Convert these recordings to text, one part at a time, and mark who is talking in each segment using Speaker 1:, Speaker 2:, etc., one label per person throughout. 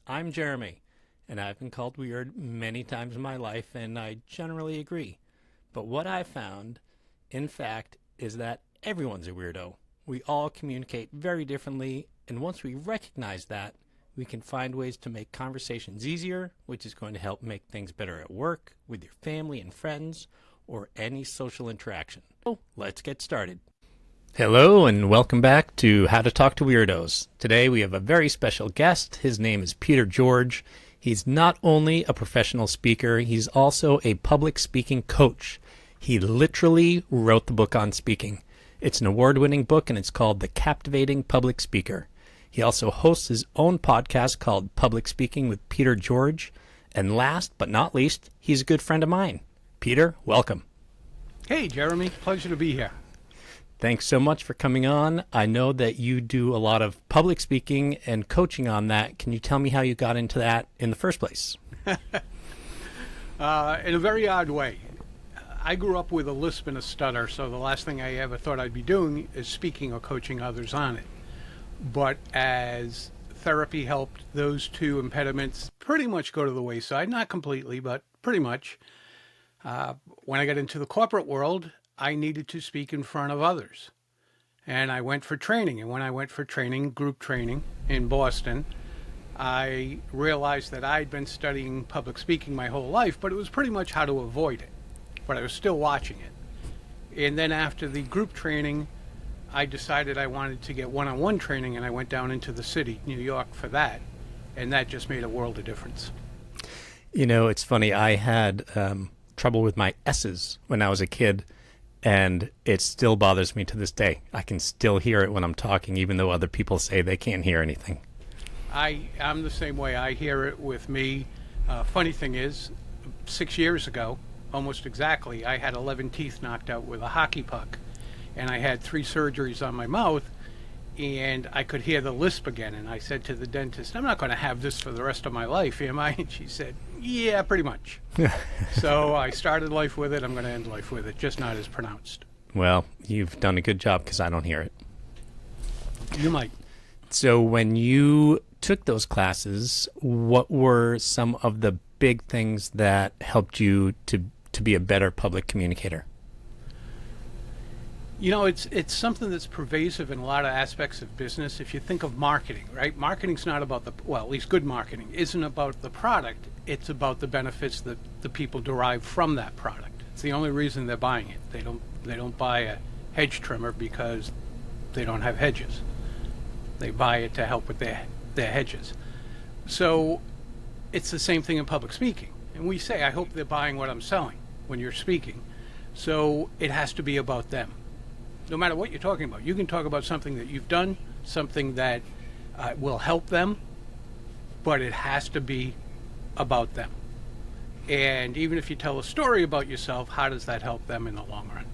Speaker 1: I'm Jeremy, and I've been called weird many times in my life, and I generally agree. But what I found, in fact, is that everyone's a weirdo. We all communicate very differently, and once we recognize that, we can find ways to make conversations easier, which is going to help make things better at work, with your family and friends, or any social interaction. So let's get started. Hello and welcome back to How to Talk to Weirdos. Today we have a very special guest. His name is Peter George. He's not only a professional speaker, he's also a public speaking coach. He literally wrote the book on speaking. It's an award-winning book and it's called The Captivating Public Speaker. He also hosts his own podcast called Public Speaking with Peter George. And last but not least, he's a good friend of mine. Peter, welcome.
Speaker 2: Hey, Jeremy. Pleasure to be here.
Speaker 1: Thanks so much for coming on. I know that you do a lot of public speaking and coaching on that. Can you tell me how you got into that in the first place?
Speaker 2: In a very odd way. I grew up with a lisp and a stutter, so the last thing I ever thought I'd be doing is speaking or coaching others on it. But as therapy helped those two impediments pretty much go to the wayside, not completely, but pretty much, when I got into the corporate world, I needed to speak in front of others. And I went for training. And when I went for training, group training in Boston, I realized that I'd been studying public speaking my whole life, but it was pretty much how to avoid it. But I was still watching it. And then after the group training, I decided I wanted to get one-on-one training, and I went down into the city, New York, for that. And that just made a world of difference.
Speaker 1: You know, it's funny. I had trouble with my S's when I was a kid. And it still bothers me to this day. I can still hear it when I'm talking, even though other people say they can't hear anything.
Speaker 2: I'm the same way. I hear it with me. Funny thing is, 6 years ago, almost exactly, I had 11 teeth knocked out with a hockey puck. And I had 3 surgeries on my mouth, and I could hear the lisp again. And I said to the dentist, I'm not going to have this for the rest of my life, am I? And she said, yeah, pretty much. So I started life with it. I'm going to end life with it, just not as pronounced.
Speaker 1: Well, you've done a good job because I don't hear it.
Speaker 2: You might.
Speaker 1: So when you took those classes, what were some of the big things that helped you to be a better public communicator?
Speaker 2: You know, it's something that's pervasive in a lot of aspects of business. If you think of marketing, right? Marketing's not about at least good marketing isn't about the product. It's about the benefits that the people derive from that product. It's the only reason they're buying it. They don't buy a hedge trimmer because they don't have hedges. They buy it to help with their hedges. So it's the same thing in public speaking. And we say, I hope they're buying what I'm selling when you're speaking. So it has to be about them. No matter what you're talking about. You can talk about something that you've done, something that will help them, but it has to be about them. And even if you tell a story about yourself, how does that help them in the long run?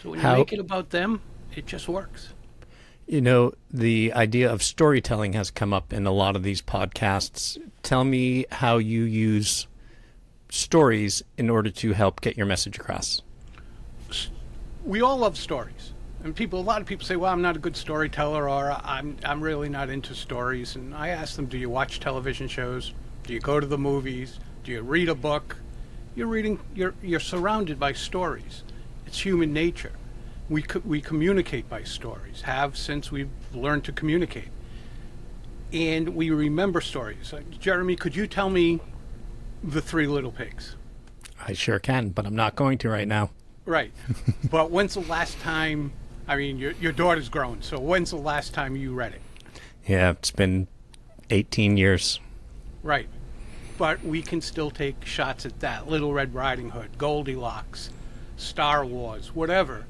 Speaker 2: So when you make it about them, it just works.
Speaker 1: You know, the idea of storytelling has come up in a lot of these podcasts. Tell me how you use stories in order to help get your message across.
Speaker 2: We all love stories, and a lot of people say, well, I'm not a good storyteller, or I'm really not into stories. And I ask them, do you watch television shows? Do you go to the movies? Do you read a book? You're surrounded by stories. It's human nature. We communicate by stories, have since we've learned to communicate. And we remember stories. Jeremy, could you tell me the 3 Little Pigs?
Speaker 1: I sure can, but I'm not going to right now.
Speaker 2: Right. But when's the last time, I mean, your daughter's grown, so when's the last time you read it?
Speaker 1: Yeah, it's been 18 years.
Speaker 2: Right. But we can still take shots at that. Little Red Riding Hood, Goldilocks, Star Wars, whatever.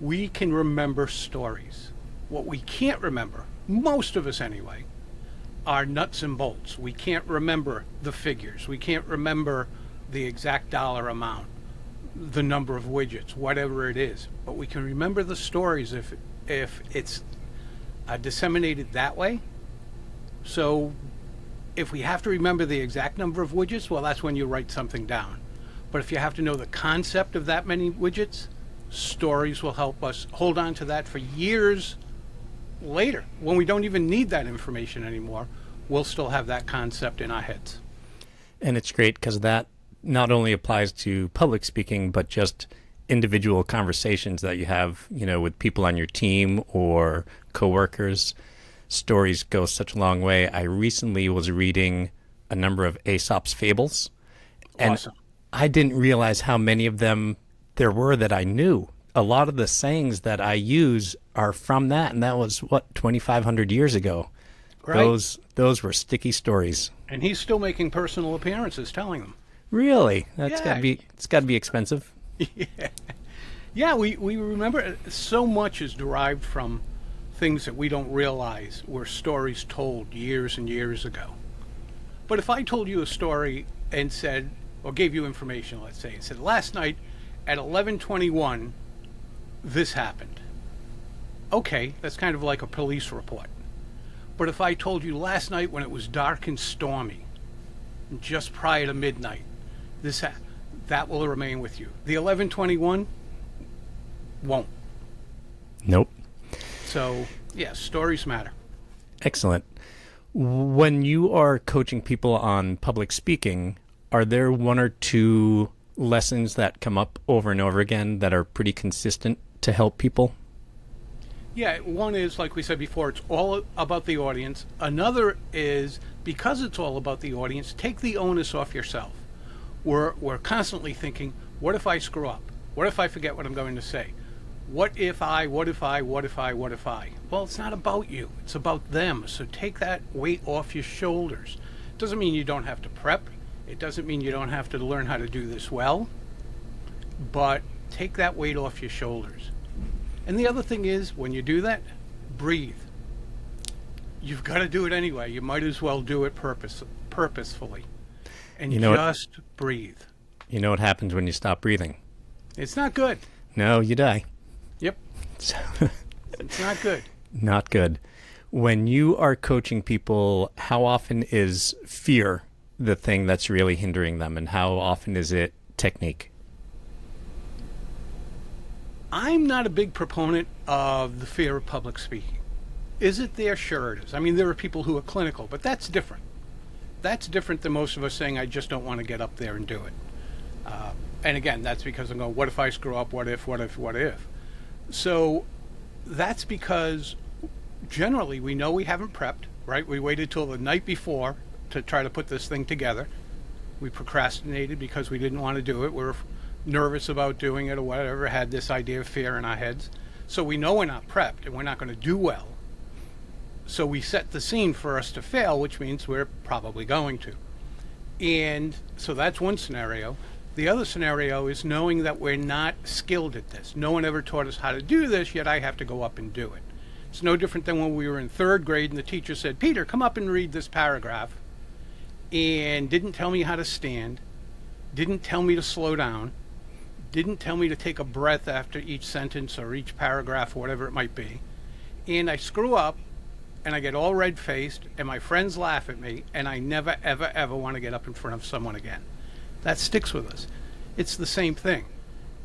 Speaker 2: We can remember stories. What we can't remember, most of us anyway, are nuts and bolts. We can't remember the figures. We can't remember the exact dollar amount, the number of widgets, whatever it is. But we can remember the stories if it's disseminated that way. So if we have to remember the exact number of widgets, well, that's when you write something down. But if you have to know the concept of that many widgets, stories will help us hold on to that for years later, when we don't even need that information anymore. we'll still have that concept in our heads.
Speaker 1: And it's great because that not only applies to public speaking, but just individual conversations that you have, with people on your team or coworkers. Stories go such a long way. I recently was reading a number of Aesop's fables, and
Speaker 2: Awesome.
Speaker 1: I didn't realize how many of them there were that I knew. A lot of the sayings that I use are from that, and that was 2,500 years ago.
Speaker 2: Right.
Speaker 1: Those were sticky stories.
Speaker 2: And he's still making personal appearances telling them.
Speaker 1: Really? That's
Speaker 2: Yeah.
Speaker 1: it's got to be expensive.
Speaker 2: Yeah, we remember so much is derived from things that we don't realize were stories told years and years ago. But if I told you a story and said, or gave you information, let's say, and said, last night at 11:21, this happened. Okay, that's kind of like a police report. But if I told you last night when it was dark and stormy, just prior to midnight, that will remain with you. The 11:21 won't.
Speaker 1: Nope.
Speaker 2: So, yeah, stories matter.
Speaker 1: Excellent. When you are coaching people on public speaking, are there one or two lessons that come up over and over again that are pretty consistent to help people?
Speaker 2: Yeah, one is, like we said before, it's all about the audience. Another is, because it's all about the audience, take the onus off yourself. We're constantly thinking, what if I screw up? What if I forget what I'm going to say? What if I? Well, it's not about you. It's about them. So take that weight off your shoulders. Doesn't mean you don't have to prep. It doesn't mean you don't have to learn how to do this well. But take that weight off your shoulders. And the other thing is, when you do that, breathe. You've got to do it anyway. You might as well do it purposefully. And just breathe.
Speaker 1: You know what happens when you stop breathing?
Speaker 2: It's not good.
Speaker 1: No, you die.
Speaker 2: Yep. It's not good.
Speaker 1: Not good. When you are coaching people, how often is fear the thing that's really hindering them, and how often is it technique?
Speaker 2: I'm not a big proponent of the fear of public speaking. Is it there? Sure it is. I mean, there are people who are clinical, but that's different. That's different than most of us saying, I just don't want to get up there and do it. And again, that's because I'm going, what if I screw up? What if? So that's because generally we know we haven't prepped, right? We waited till the night before to try to put this thing together. We procrastinated because we didn't want to do it. We were nervous about doing it or whatever, had this idea of fear in our heads. So we know we're not prepped and we're not going to do well. So we set the scene for us to fail, which means we're probably going to. And so that's one scenario. The other scenario is knowing that we're not skilled at this. No one ever taught us how to do this, yet I have to go up and do it. It's no different than when we were in third grade and the teacher said, Peter, come up and read this paragraph, and didn't tell me how to stand, didn't tell me to slow down, didn't tell me to take a breath after each sentence or each paragraph or whatever it might be. And I screw up, and I get all red-faced, and my friends laugh at me, and I never, ever, ever want to get up in front of someone again. That sticks with us. It's the same thing.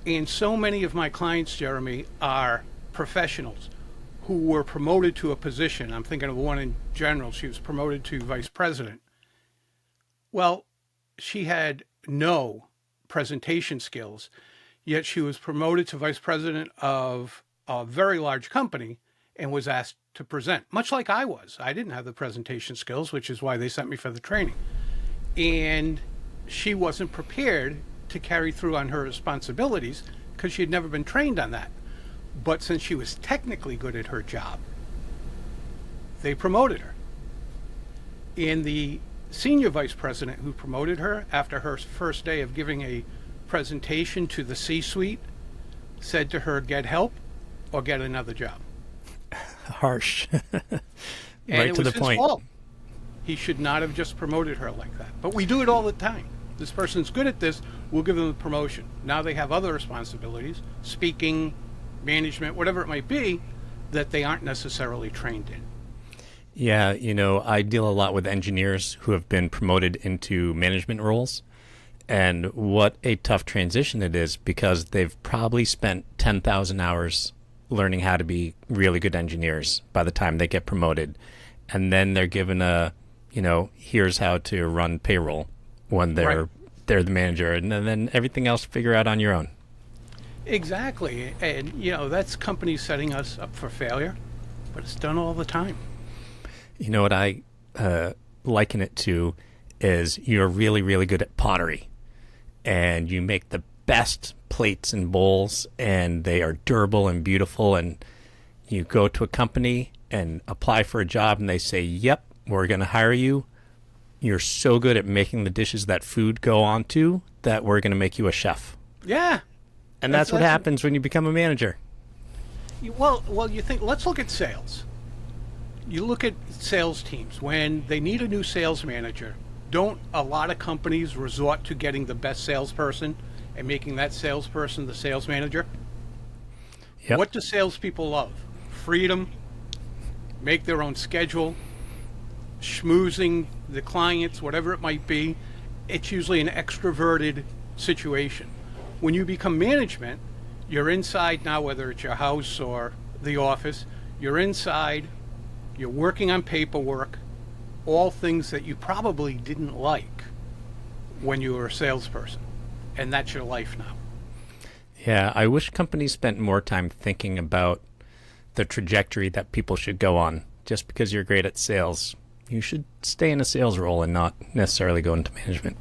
Speaker 2: And so many of my clients, Jeremy, are professionals who were promoted to a position. I'm thinking of one in general. She was promoted to vice president. Well, she had no presentation skills, yet she was promoted to vice president of a very large company and was asked to present, much like I was. I didn't have the presentation skills, which is why they sent me for the training. And she wasn't prepared to carry through on her responsibilities because she had never been trained on that. But since she was technically good at her job, they promoted her. And the senior vice president who promoted her after her first day of giving a presentation to the C-suite said to her, get help or get another job.
Speaker 1: Harsh.
Speaker 2: And
Speaker 1: Right
Speaker 2: it
Speaker 1: to
Speaker 2: was
Speaker 1: the
Speaker 2: his
Speaker 1: point.
Speaker 2: fault. He should not have just promoted her like that. But we do it all the time. This person's good at this, we'll give them the promotion. Now they have other responsibilities, speaking, management, whatever it might be, that they aren't necessarily trained in.
Speaker 1: Yeah, I deal a lot with engineers who have been promoted into management roles. And what a tough transition it is, because they've probably spent 10,000 hours learning how to be really good engineers by the time they get promoted. And then they're given a here's how to run payroll when
Speaker 2: Right.
Speaker 1: they're the manager, and then everything else figure out on your own.
Speaker 2: Exactly. And, that's companies setting us up for failure, but it's done all the time.
Speaker 1: You know what I liken it to is you're really, really good at pottery, and you make the best plates and bowls, and they are durable and beautiful, and you go to a company and apply for a job, and they say, yep, we're going to hire you. You're so good at making the dishes that food go onto that we're going to make you a chef.
Speaker 2: Yeah.
Speaker 1: And that's what happens when you become a manager.
Speaker 2: Well, you think, let's look at sales. You look at sales teams. When they need a new sales manager, don't a lot of companies resort to getting the best salesperson and making that salesperson the sales manager?
Speaker 1: Yep.
Speaker 2: What do salespeople love? Freedom, make their own schedule, schmoozing the clients, whatever it might be. It's usually an extroverted situation. When you become management, you're inside now, whether it's your house or the office, you're inside, you're working on paperwork, all things that you probably didn't like when you were a salesperson. And that's your life now.
Speaker 1: Yeah, I wish companies spent more time thinking about the trajectory that people should go on. Just because you're great at sales, you should stay in a sales role and not necessarily go into management.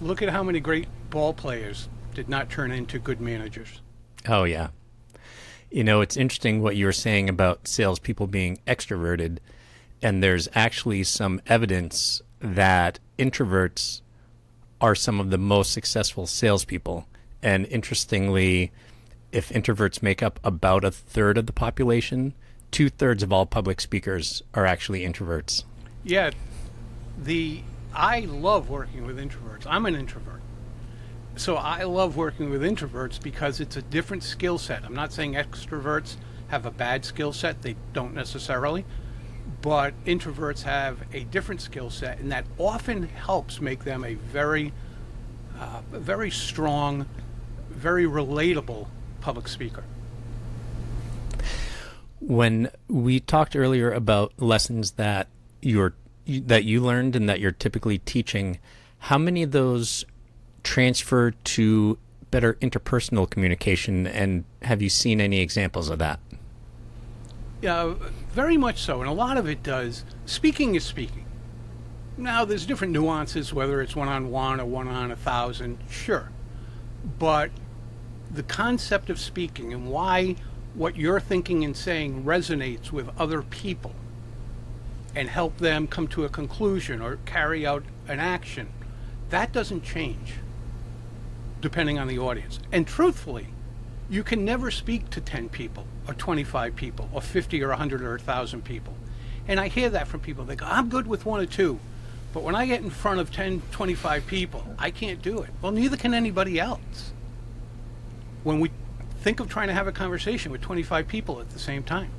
Speaker 2: Look at how many great ball players did not turn into good managers.
Speaker 1: Oh, yeah. It's interesting what you were saying about salespeople being extroverted, and there's actually some evidence that introverts are some of the most successful salespeople. And interestingly, if introverts make up about a third of the population, 2/3 of all public speakers are actually introverts.
Speaker 2: Yeah, I love working with introverts. I'm an introvert. So I love working with introverts because it's a different skill set. I'm not saying extroverts have a bad skill set. They don't necessarily. But introverts have a different skill set, and that often helps make them a very strong, very relatable public speaker.
Speaker 1: When we talked earlier about lessons that you learned and that you're typically teaching, how many of those transfer to better interpersonal communication, and have you seen any examples of that?
Speaker 2: Yeah, very much so, and a lot of it does. Speaking is speaking. Now, there's different nuances, whether it's one-on-one or one-on 1,000, sure. But the concept of speaking and why what you're thinking and saying resonates with other people and help them come to a conclusion or carry out an action, that doesn't change depending on the audience. And truthfully, you can never speak to 10 people or 25 people or 50 or 100 or 1,000 people. And I hear that from people. They go, I'm good with one or two. But when I get in front of 10, 25 people, I can't do it. Well, neither can anybody else. When we think of trying to have a conversation with 25 people at the same time,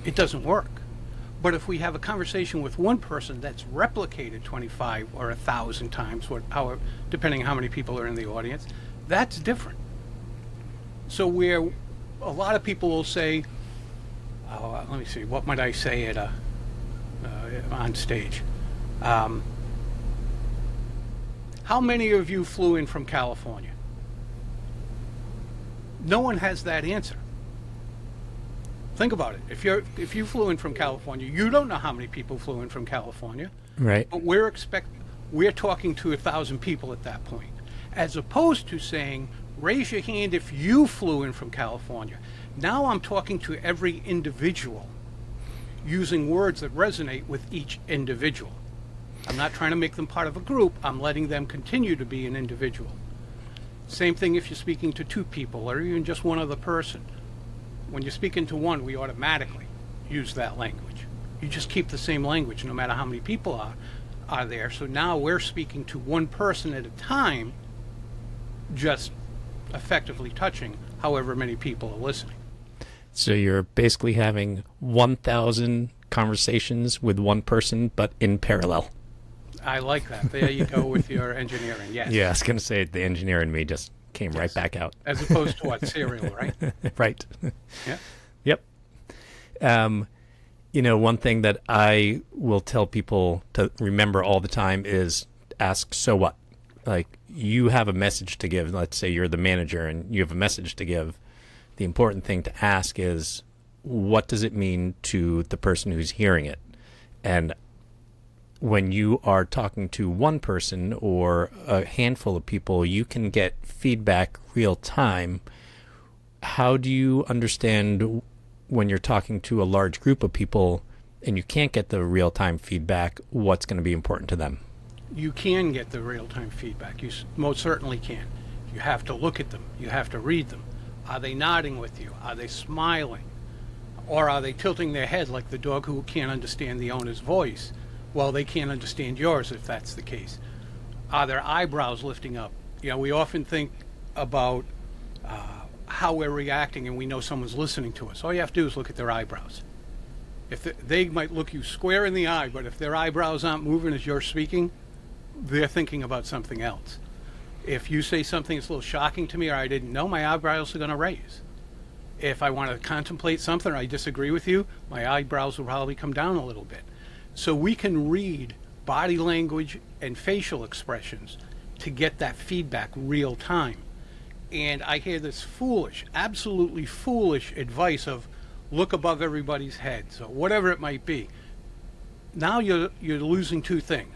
Speaker 2: it doesn't work. But if we have a conversation with one person that's replicated 25 or 1,000 times, depending on how many people are in the audience, that's different. So where a lot of people will say, let me see, what might I say at on stage? How many of you flew in from California? No one has that answer. Think about it. If you flew in from California, you don't know how many people flew in from California.
Speaker 1: Right.
Speaker 2: But we're talking to 1,000 people at that point, as opposed to saying, raise your hand if you flew in from California. Now I'm talking to every individual using words that resonate with each individual. I'm not trying to make them part of a group. I'm letting them continue to be an individual. Same thing if you're speaking to two people or even just one other person. When you're speaking to one, we automatically use that language. You just keep the same language no matter how many people are there. So now we're speaking to one person at a time, just effectively touching however many people are listening.
Speaker 1: So you're basically having 1,000 conversations with one person, but in parallel.
Speaker 2: I like that. There you go with your engineering, yes.
Speaker 1: Yeah, I was going to say the engineer in me just came
Speaker 2: Yes.
Speaker 1: right back out.
Speaker 2: As opposed to what, cereal, right?
Speaker 1: Right.
Speaker 2: Yeah.
Speaker 1: Yep. One thing that I will tell people to remember all the time is ask, so what? Like, you have a message to give. Let's say you're the manager and you have a message to give. The important thing to ask is, what does it mean to the person who's hearing it? And when you are talking to one person or a handful of people, you can get feedback real time. How do you understand when you're talking to a large group of people and you can't get the real time feedback, what's going to be important to them?
Speaker 2: You can get the real time feedback. You most certainly can. You have to look at them. You have to read them. Are they nodding with you? Are they smiling? Or are they tilting their head like the dog who can't understand the owner's voice? Well, they can't understand yours if that's the case. Are their eyebrows lifting up? We often think about how we're reacting and we know someone's listening to us. All you have to do is look at their eyebrows. If they might look you square in the eye, but if their eyebrows aren't moving as you're speaking, they're thinking about something else. If you say something that's a little shocking to me or I didn't know, my eyebrows are going to raise. If I want to contemplate something or I disagree with you, my eyebrows will probably come down a little bit. So we can read body language and facial expressions to get that feedback real time. And I hear this foolish, absolutely foolish advice of look above everybody's heads or whatever it might be. Now you're losing two things.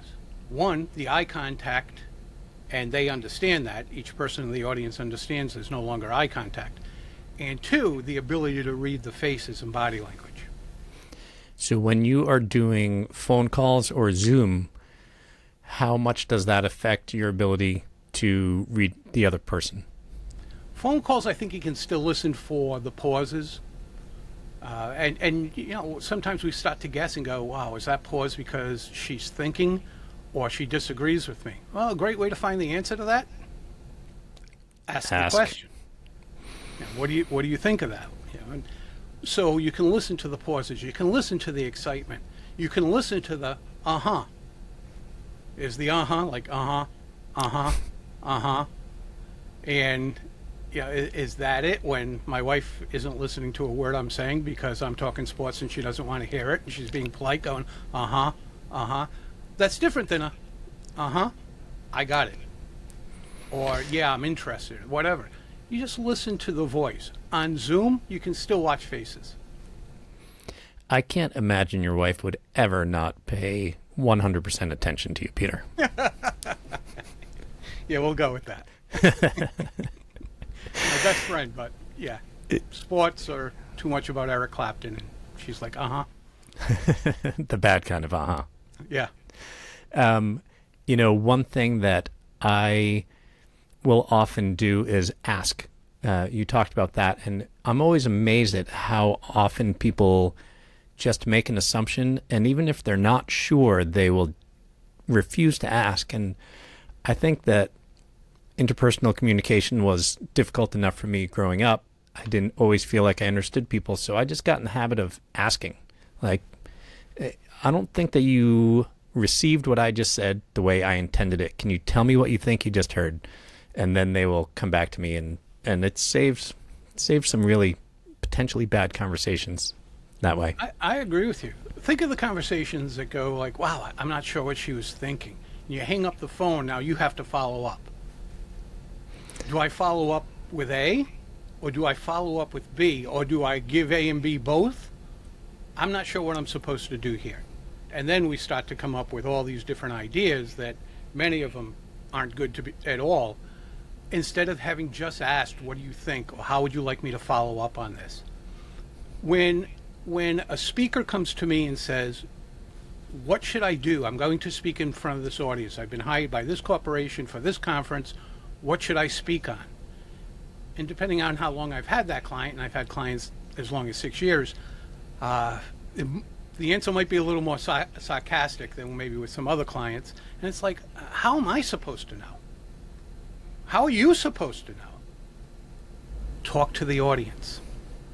Speaker 2: One, the eye contact, and they understand that. Each person in the audience understands there's no longer eye contact. And two, the ability to read the faces and body language.
Speaker 1: So when you are doing phone calls or Zoom, how much does that affect your ability to read the other person?
Speaker 2: Phone calls, I think you can still listen for the pauses. And sometimes we start to guess and go, wow, is that pause because she's thinking or she disagrees with me? Well, a great way to find the answer to that, ask the question. What do you think of that? And so you can listen to the pauses. You can listen to the excitement. You can listen to the uh-huh. Is the uh-huh like uh-huh, uh-huh, uh-huh? And is that it when my wife isn't listening to a word I'm saying because I'm talking sports and she doesn't want to hear it and she's being polite going uh-huh, uh-huh? That's different than a uh-huh, I got it. Or yeah, I'm interested, whatever. You just listen to the voice. On Zoom, you can still watch faces.
Speaker 1: I can't imagine your wife would ever not pay 100% attention to you, Peter.
Speaker 2: Yeah, we'll go with that. My best friend, but yeah. Sports are too much about Eric Clapton, and she's like, uh-huh.
Speaker 1: The bad kind of uh-huh.
Speaker 2: Yeah.
Speaker 1: One thing that I will often do is ask. You talked about that, and I'm always amazed at how often people just make an assumption, and even if they're not sure, they will refuse to ask. And I think that interpersonal communication was difficult enough for me growing up. I didn't always feel like I understood people, so I just got in the habit of asking. Like, I don't think that you received what I just said the way I intended it. Can you tell me what you think you just heard? And then they will come back to me, and it saves some really potentially bad conversations that way.
Speaker 2: I agree with you. Think of the conversations that go like, wow, I'm not sure what she was thinking. You hang up the phone, now you have to follow up. Do I follow up with A, or do I follow up with B, or do I give A and B both? I'm not sure what I'm supposed to do here. And then we start to come up with all these different ideas that many of them aren't good to be at all. Instead of having just asked, what do you think, or how would you like me to follow up on this? When a speaker comes to me and says, what should I do? I'm going to speak in front of this audience. I've been hired by this corporation for this conference. What should I speak on? And depending on how long I've had that client, and I've had clients as long as 6 years, the answer might be a little more sarcastic than maybe with some other clients. And it's like, how am I supposed to know? How are you supposed to know? Talk to the audience.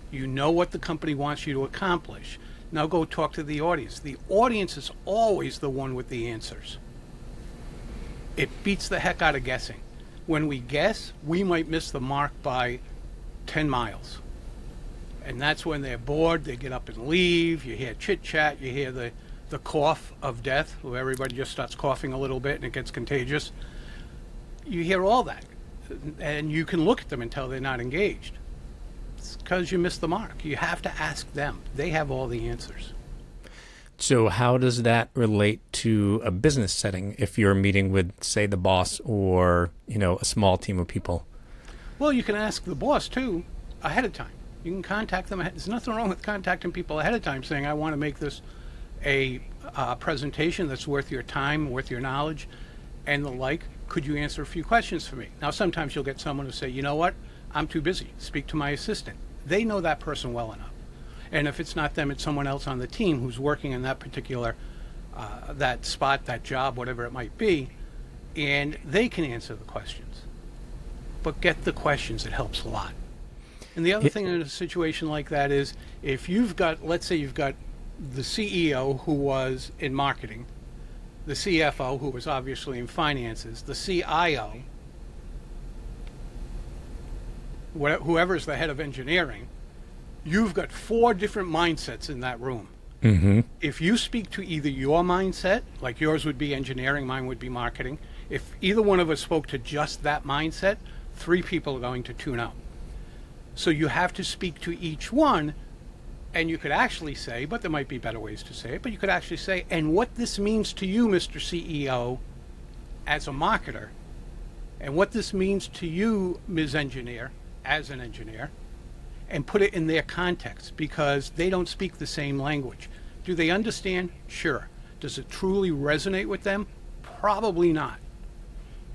Speaker 2: You know what the company wants you to accomplish. Now go talk to the audience. The audience is always the one with the answers. It beats the heck out of guessing. When we guess, we might miss the mark by 10 miles. And that's when they're bored, they get up and leave, you hear chit-chat, you hear the cough of death, where everybody just starts coughing a little bit and it gets contagious. You hear all that, and you can look at them and tell they're not engaged. It's because you missed the mark. You have to ask them. They have all the answers.
Speaker 1: So how does that relate to a business setting if you're meeting with, say, the boss or, a small team of people?
Speaker 2: Well, you can ask the boss, too, ahead of time. You can contact them. There's nothing wrong with contacting people ahead of time saying, I want to make this a presentation that's worth your time, worth your knowledge, and the like. Could you answer a few questions for me? Now, sometimes you'll get someone who say, you know what, I'm too busy. Speak to my assistant. They know that person well enough. And if it's not them, it's someone else on the team who's working in that particular, that spot, that job, whatever it might be, and they can answer the questions. But get the questions. It helps a lot. And the other thing in a situation like that is if you've got, let's say you've got the CEO who was in marketing, the CFO who was obviously in finances, the CIO, whoever's the head of engineering, you've got 4 different mindsets in that room.
Speaker 1: Mm-hmm.
Speaker 2: If you speak to either your mindset, like yours would be engineering, mine would be marketing, if either one of us spoke to just that mindset, 3 people are going to tune out. So you have to speak to each one, and you could actually say, but there might be better ways to say it, but you could actually say, and what this means to you, Mr. CEO, as a marketer, and what this means to you, Ms. Engineer, as an engineer, and put it in their context, because they don't speak the same language. Do they understand? Sure. Does it truly resonate with them? Probably not.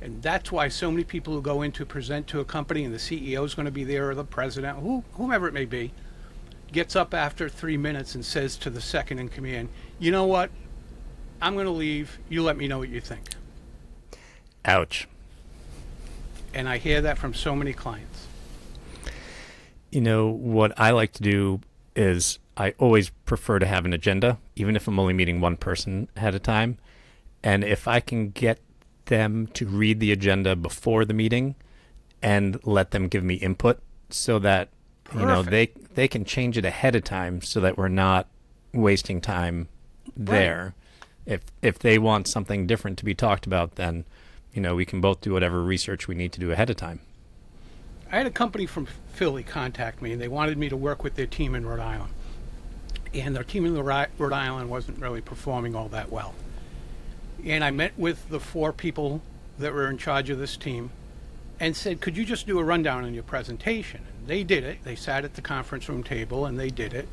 Speaker 2: And that's why so many people who go in to present to a company and the CEO is going to be there, or the president, whomever it may be, gets up after 3 minutes and says to the second in command, you know what? I'm going to leave. You let me know what you think.
Speaker 1: Ouch.
Speaker 2: And I hear that from so many clients.
Speaker 1: What I like to do is I always prefer to have an agenda, even if I'm only meeting one person ahead of time. And if I can get them to read the agenda before the meeting and let them give me input so that they can change it ahead of time so that we're not wasting time there. Right. If they want something different to be talked about, then we can both do whatever research we need to do ahead of time.
Speaker 2: I had a company from Philly contact me, and they wanted me to work with their team in Rhode Island. And their team in Rhode Island wasn't really performing all that well. And I met with the 4 people that were in charge of this team and said, could you just do a rundown on your presentation? And they did it. They sat at the conference room table and they did it.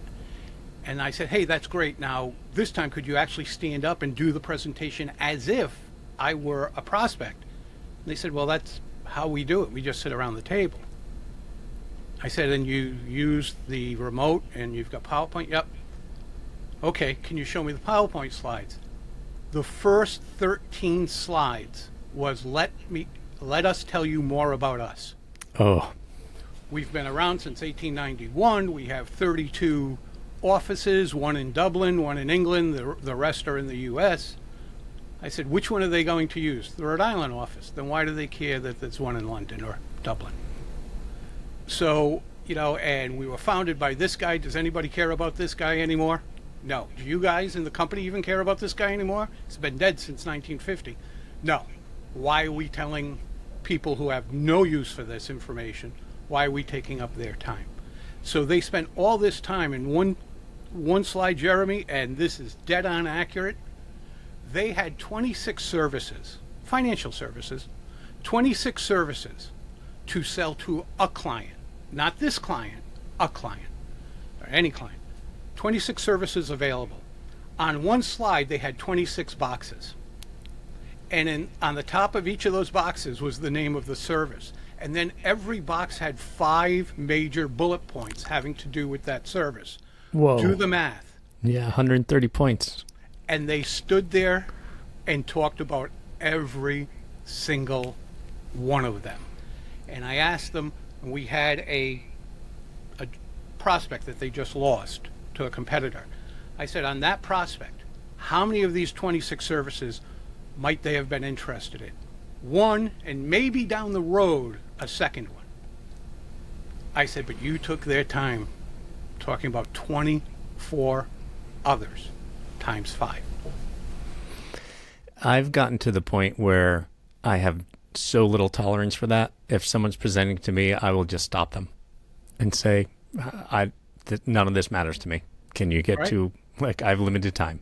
Speaker 2: And I said, hey, that's great. Now, this time, could you actually stand up and do the presentation as if I were a prospect? And they said, well, that's how we do it. We just sit around the table. I said, and you use the remote and you've got PowerPoint? Yep. Okay, can you show me the PowerPoint slides? The first 13 slides was let us tell you more about us.
Speaker 1: Oh.
Speaker 2: We've been around since 1891. We have 32 offices, 1 in Dublin, 1 in England, the rest are in the U.S. I said, which one are they going to use? The Rhode Island office. Then why do they care that there's 1 in London or Dublin? So, and we were founded by this guy. Does anybody care about this guy anymore? No. Do you guys in the company even care about this guy anymore? He's been dead since 1950. No. Why are we telling people who have no use for this information? Why are we taking up their time? So they spent all this time in one slide, Jeremy, and this is dead on accurate. They had 26 services, financial services, 26 services to sell to a client. Not this client, a client, or any client. 26 services available. On one slide, they had 26 boxes. And on the top of each of those boxes was the name of the service. And then every box had 5 major bullet points having to do with that service.
Speaker 1: Whoa.
Speaker 2: Do the math.
Speaker 1: Yeah, 130 points.
Speaker 2: And they stood there and talked about every single one of them. And I asked them, and we had a prospect that they just lost to a competitor. I said, on that prospect, how many of these 26 services might they have been interested in? 1, and maybe down the road, a second one. I said, but you took their time talking about 24 others times 5.
Speaker 1: I've gotten to the point where I have so little tolerance for that. If someone's presenting to me, I will just stop them and say, none of this matters to me. Can you get
Speaker 2: Right.
Speaker 1: to, like, I have limited time.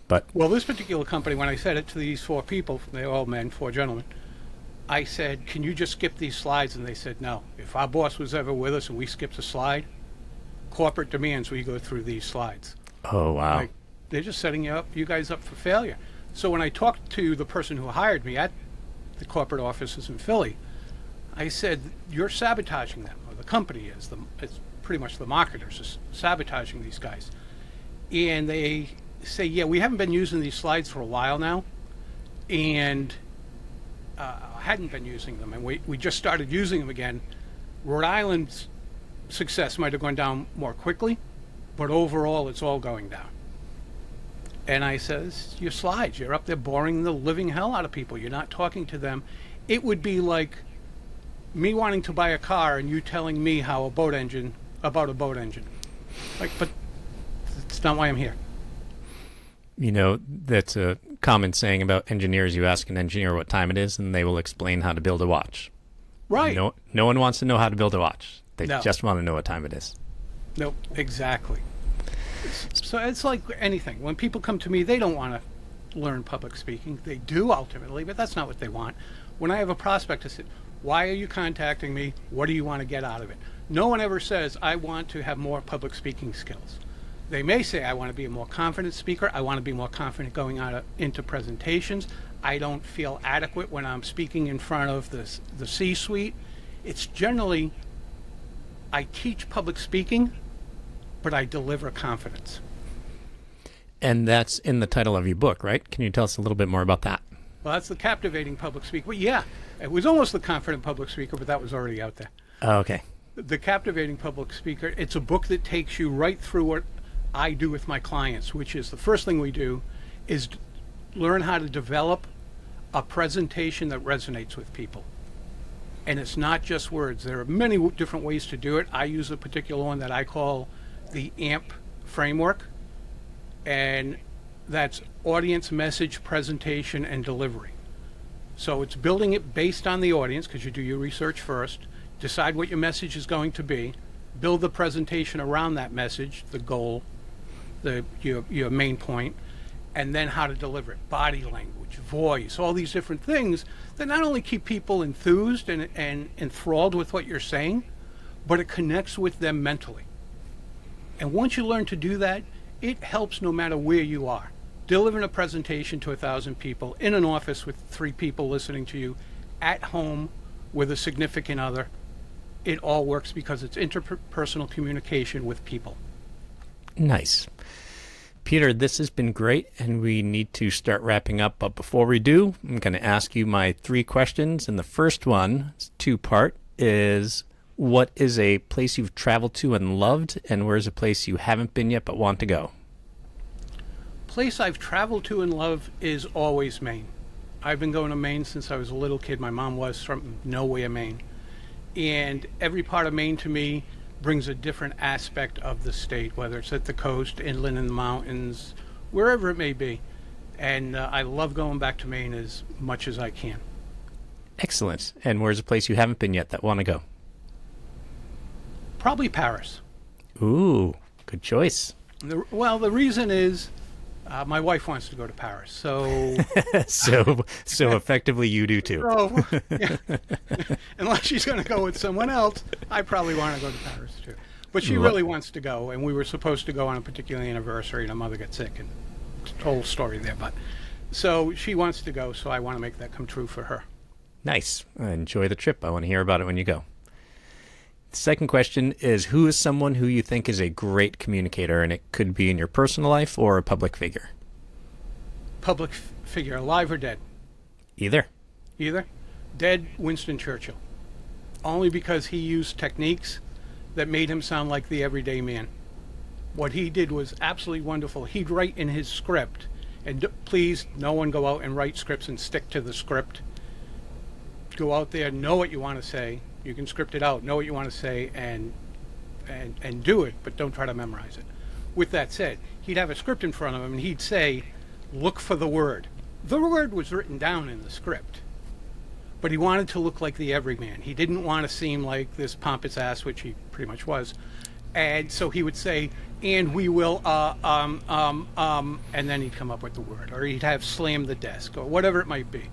Speaker 1: But
Speaker 2: Well, this particular company, when I said it to these 4 people, they're all men, 4 gentlemen, I said, can you just skip these slides? And they said, no. If our boss was ever with us and we skipped a slide, corporate demands we go through these slides.
Speaker 1: oh wow,
Speaker 2: Like, they're just setting you guys up for failure. So when I talked to the person who hired me at the corporate offices in Philly, I said, you're sabotaging them, or the company is. It's pretty much the marketers is sabotaging these guys. And they say, yeah, we haven't been using these slides for a while now, and hadn't been using them, and we just started using them again. Rhode Island's success might have gone down more quickly, but overall it's all going down. And I says, your slides, you're up there boring the living hell out of people. You're not talking to them. It would be like me wanting to buy a car and you telling me about a boat engine. Like, but it's not why I'm here.
Speaker 1: you know, that's a common saying about engineers. You ask an engineer what time it is, and they will explain how to build a watch.
Speaker 2: Right.
Speaker 1: No one wants to know how to build a watch. They
Speaker 2: No.
Speaker 1: just want to know what time it is.
Speaker 2: Nope, exactly. So it's like anything. When people come to me, they don't want to learn public speaking. They do ultimately, but that's not what they want. When I have a prospect, I say, why are you contacting me? What do you want to get out of it? No one ever says, I want to have more public speaking skills. They may say, I want to be a more confident speaker. I want to be more confident going out into presentations. I don't feel adequate when I'm speaking in front of the C-suite. It's generally, I teach public speaking, but I deliver confidence.
Speaker 1: And that's in the title of your book, right? Can you tell us a little bit more about that?
Speaker 2: Well, that's the captivating public speaker. But yeah, it was almost the confident public speaker, but that was already out there.
Speaker 1: Oh, okay.
Speaker 2: The captivating public speaker, it's a book that takes you right through what I do with my clients, which is the first thing we do is learn how to develop a presentation that resonates with people. And it's not just words. There are many different ways to do it. I use a particular one that I call the AMP framework, and that's audience, message, presentation, and delivery. So it's building it based on the audience, because you do your research first, decide what your message is going to be, build the presentation around that message, the goal, your main point, and then how to deliver it, body language, voice, all these different things that not only keep people enthused and enthralled with what you're saying, but it connects with them mentally. And once you learn to do that, it helps no matter where you are. Delivering a presentation to 1,000 people, in an office with 3 people listening to you, at home with a significant other, it all works because it's interpersonal communication with people.
Speaker 1: Nice. Peter, this has been great, and we need to start wrapping up. But before we do, I'm going to ask you my 3 questions. And the first one, 2-part, is what is a place you've traveled to and loved, and where's a place you haven't been yet but want to go?
Speaker 2: Place I've traveled to and loved is always Maine. I've been going to Maine since I was a little kid. My mom was from nowhere, Maine. And every part of Maine to me brings a different aspect of the state, whether it's at the coast, inland in the mountains, wherever it may be. And I love going back to Maine as much as I can.
Speaker 1: Excellent. And where's a place you haven't been yet that want to go?
Speaker 2: Probably Paris.
Speaker 1: Ooh, good choice.
Speaker 2: The reason is my wife wants to go to Paris. So
Speaker 1: So effectively you do too.
Speaker 2: yeah. Unless she's going to go with someone else, I probably want to go to Paris too. But she really wants to go, and we were supposed to go on a particular anniversary, and her mother got sick, and it's a whole story there. But so she wants to go, so I want to make that come true for her.
Speaker 1: Nice. Enjoy the trip. I want to hear about it when you go. The second question is, who is someone who you think is a great communicator? And it could be in your personal life or a public figure.
Speaker 2: Public figure, alive or dead?
Speaker 1: Either.
Speaker 2: Either. Dead, Winston Churchill. Only because he used techniques that made him sound like the everyday man. What he did was absolutely wonderful. He'd write in his script, and please, no one go out and write scripts and stick to the script. Go out there, know what you want to say. You can script it out, know what you want to say, and and do it, but don't try to memorize it. With that said, he'd have a script in front of him, and he'd say, look for the word. The word was written down in the script, but he wanted to look like the everyman. He didn't want to seem like this pompous ass, which he pretty much was. And so he would say, and we will, and then he'd come up with the word. Or he'd have slam the desk, or whatever it might be.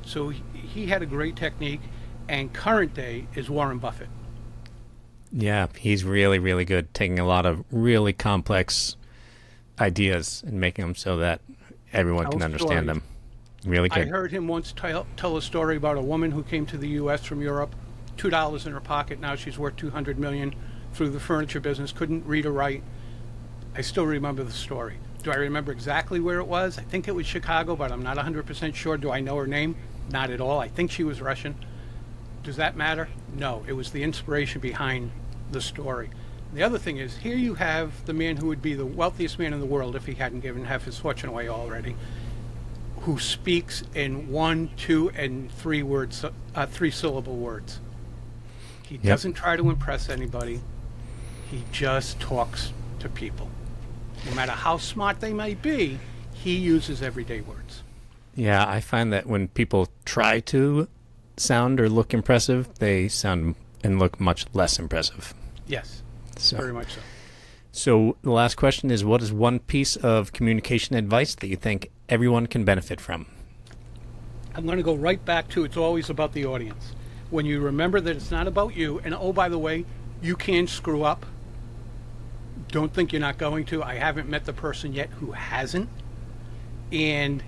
Speaker 2: So he had a great technique, and current day is Warren Buffett.
Speaker 1: Yeah, he's really, really good, taking a lot of really complex ideas and making them so that everyone can understand them. Really good.
Speaker 2: I heard him once tell a story about a woman who came to the U.S. from Europe, $2 in her pocket. Now she's worth $200 million through the furniture business, couldn't read or write. I still remember the story. Do I remember exactly where it was? I think it was Chicago, but I'm not 100% sure. Do I know her name? Not at all. I think she was Russian. Does that matter? No. It was the inspiration behind the story. The other thing is, here you have the man who would be the wealthiest man in the world if he hadn't given half his fortune away already, who speaks in 1, 2, and 3 words, 3-syllable words. He doesn't try to impress anybody. He just talks to people. No matter how smart they might be, he uses everyday words.
Speaker 1: Yeah, I find that when people try to sound or look impressive, they sound and look much less impressive.
Speaker 2: Yes,
Speaker 1: So,
Speaker 2: very much so.
Speaker 1: so the last question is, what is one piece of communication advice that you think everyone can benefit from?
Speaker 2: I'm going to go right back to it's always about the audience. When you remember that it's not about you, and oh, by the way, you can screw up. Don't think you're not going to. I haven't met the person yet who hasn't. And,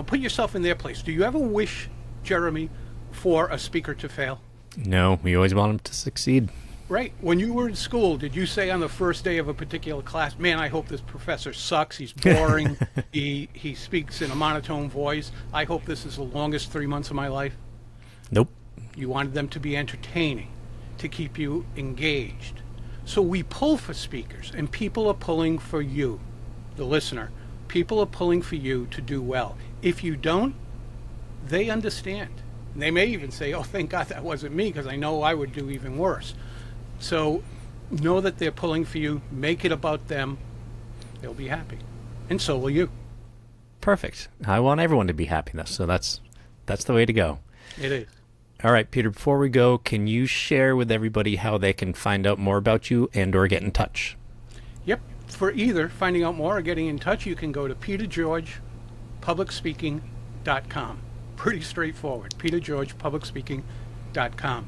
Speaker 2: put yourself in their place. Do you ever wish, Jeremy, for a speaker to fail?
Speaker 1: No, we always want them to succeed.
Speaker 2: Right. When you were in school, did you say on the first day of a particular class, man, I hope this professor sucks. He's boring. he speaks in a monotone voice. I hope this is the longest 3 months of my life.
Speaker 1: Nope.
Speaker 2: You wanted them to be entertaining, to keep you engaged. So we pull for speakers, and people are pulling for you, the listener. People are pulling for you to do well. If you don't, they understand. And they may even say, oh, thank God that wasn't me, because I know I would do even worse. So know that they're pulling for you. Make it about them. They'll be happy. And so will you.
Speaker 1: Perfect. I want everyone to be happy, so that's the way to go.
Speaker 2: It is.
Speaker 1: All right, Peter, before we go, can you share with everybody how they can find out more about you and or get in touch?
Speaker 2: Yep. For either finding out more or getting in touch, you can go to petergeorgepublicspeaking.com. Pretty straightforward. petergeorgepublicspeaking.com.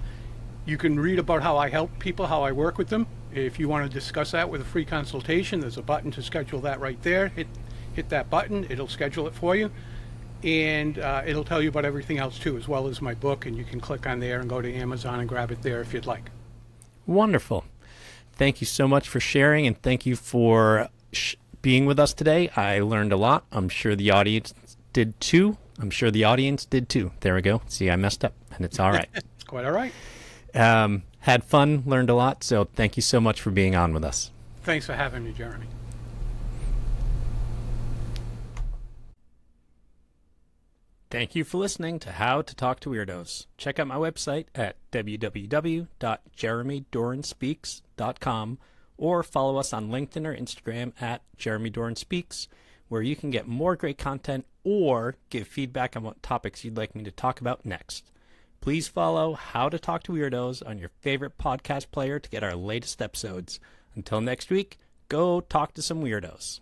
Speaker 2: You can read about how I help people, how I work with them. If you want to discuss that with a free consultation, there's a button to schedule that right there. Hit that button. It'll schedule it for you. And it'll tell you about everything else, too, as well as my book. And you can click on there and go to Amazon and grab it there if you'd like.
Speaker 1: Wonderful. Thank you so much for sharing, and thank you for being with us today. I learned a lot. I'm sure the audience did, too. There we go. See, I messed up, and it's all right.
Speaker 2: It's quite all right.
Speaker 1: Had fun, learned a lot, so thank you so much for being on with us.
Speaker 2: Thanks for having me, Jeremy.
Speaker 1: Thank you for listening to How to Talk to Weirdos. Check out my website at www.jeremydorenspeaks.com or follow us on LinkedIn or Instagram at Jeremy Doran Speaks, where you can get more great content or give feedback on what topics you'd like me to talk about next. Please follow How to Talk to Weirdos on your favorite podcast player to get our latest episodes. Until next week, go talk to some weirdos.